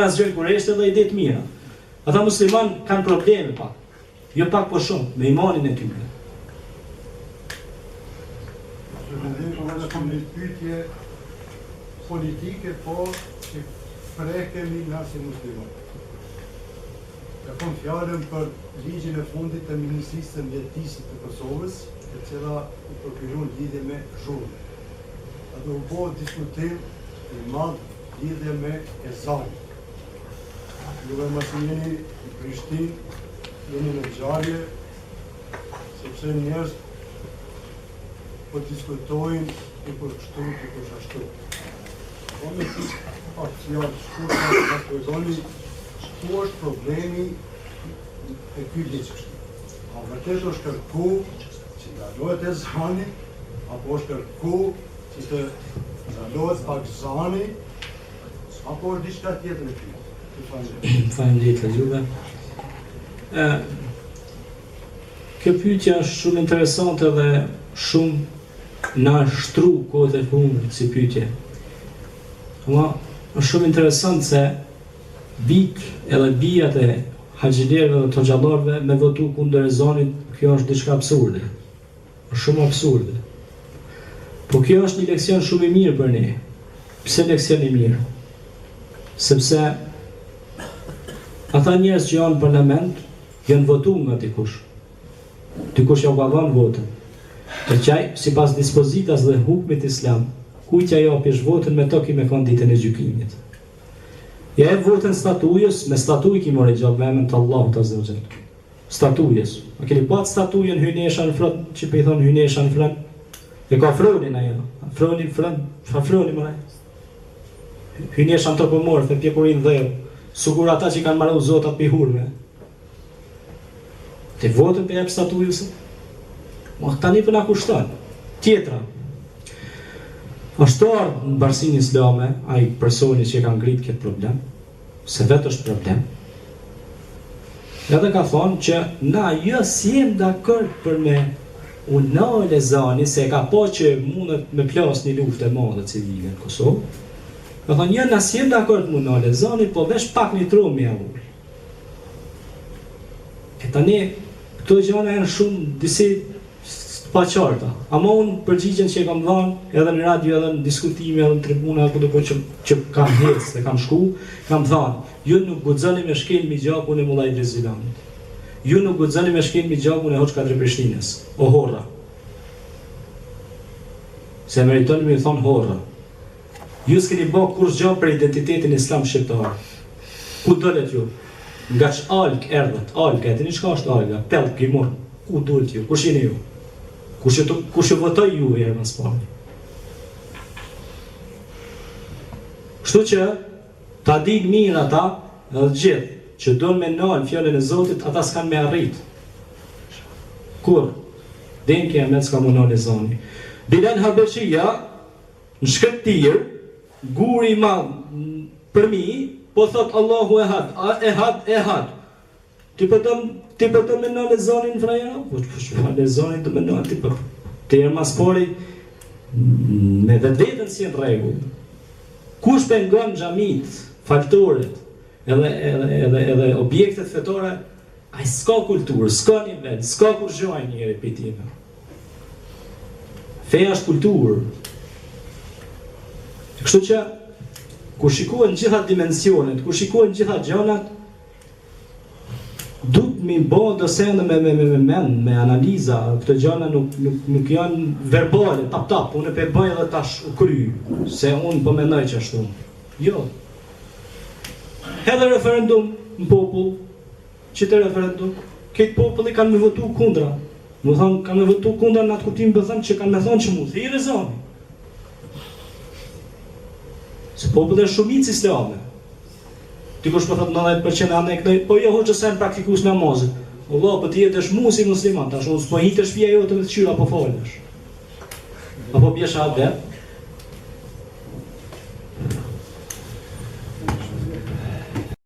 asgjë kurreshte dhe ide të mira. Ata musliman kanë probleme pak. Jo pak po shumë me imanin e tyre. Një pyetje politike, po që prekemi nga si musliman. E kom fjallën për ligjin e fundit të Ministrisë së Mjedisit të Kosovës, e cila u përkëllon lidhje me zhurmë. Atë u bo diskutim i madh lidhje me ezanit. Juve mos jeni në Prishtinë, jeni në ngjarje, sepse njerëz po diskutojnë i për kështu, i për ashtu. Po me aksion shkurtë nga prezoni, ku është problemi e ky ligj kështu? A vërtet është kërku që ndalohet ezani, apo është kërku që të ndalohet pak zani, apo është diçka tjetër e tillë? Faleminderit juve. Kjo pyetje është shumë interesante dhe shumë na shtru kohët e fundit si pyetje. Ama është shumë interesant se bik edhe bijat e haxhilerëve dhe të xhallarëve me votu kundër ezanit, kjo është diçka absurde. Është shumë absurde. Po kjo është një leksion shumë i mirë për ne. Pse leksion i mirë? Sepse ata njerëz që janë në parlament janë votuar nga dikush. Dikush ja ka dhënë votën. Për çaj, sipas dispozitas dhe hukmit islam, kujt ja japish votën me to me kanë ditën e gjykimit. Ja e votën statujës, me statuj ki more gjallë me emën të Allahut azza wa jall. Statujës. A keni pat statujën hynesha në front, që pe i thonë hynesha në front? E ka fronin ajo. Fronin front, fa fronin më. Hynesha në tokë morë, me pjekurin dheu. Sukur ata që kanë marrë zotat për hurme. Te votën për jep statujës? Ma tani për na kushton. Tjetra. Ashtu ardhë në Bashkinë Islame, ai personi që ka ngrit këtë problem, se vetë është problem. Edhe ka thonë që na jo si jem dakord për me unal ezani, se ka po që mundet me plas një luftë e madhe civile në Kosovë. Ka thonë, jo, na si jem dakord me unal ezani, po vesh pak një trum me avull. E tani, këto gjëra janë shumë disi pa qarta. Ama unë përgjigjen që e kam dhënë, edhe në radio, edhe në diskutime, edhe në tribuna, kudo që kam hecë dhe kam shku, kam thënë, ju nuk guxoni me shkel mi gjakun e Mullajt Rezilanit. Ju nuk guxoni me shkel mi gjakun e Hoxha Prishtinës, o horra. Se meritoni me thonë horra. Ju s'keni bë kurrë gjë për identitetin islam shqiptar. Ku dolet ju? Nga ç'alk erdhët, alka, e dini çka është alka? Pellk gjimon. Ku dolet ju? Kush jeni ju? Kush e votoj ju e në Spani? Kështu që ta dinë mirë ata dhe gjithë që donë me nalë fjallën e Zotit, ata s'kanë me arrit. Kur? Denë kja me s'ka më nalë e zoni. Bilal Habeqia, në shkëttirë, guri ma për mi, po thotë Allahu ehad, ehad, ehad. Ti për të me nalë e zonin në frajera? Po që nalë e zonin të me nalë, ti për tëjerë mas pori me vetë vetën si në regull. Kush pengon xhamit, faltoret, edhe objektet fetore, a i s'ka kulturë, s'ka nivel, s'ka kur gjojnë njëri për time. Feja është kulturë. Kështu që, kur shikohen gjitha dimensionet, kur shikohen gjitha gjonat, duhet mi bo dosene me analiza, këto gjana nuk janë verbale, tap, unë pe bëj edhe tash u kry, se unë po mendoj që ashtu. Jo. Edhe referendum në popull, që të referendum, këtë populli kanë me votu kundra. Më thonë, kanë me votu kundra në atë kuptim për thënë që kanë me thonë që mu thirë zoni. Se populli është shumicë islame. Dikush po thotë 90% anë e këtoj, po jo hoqë se në praktikus namazit. Allah, po ti jetë është musliman, tash unë s'po hitë shpia jote me të qyra, po falësh. Apo bjesha adet,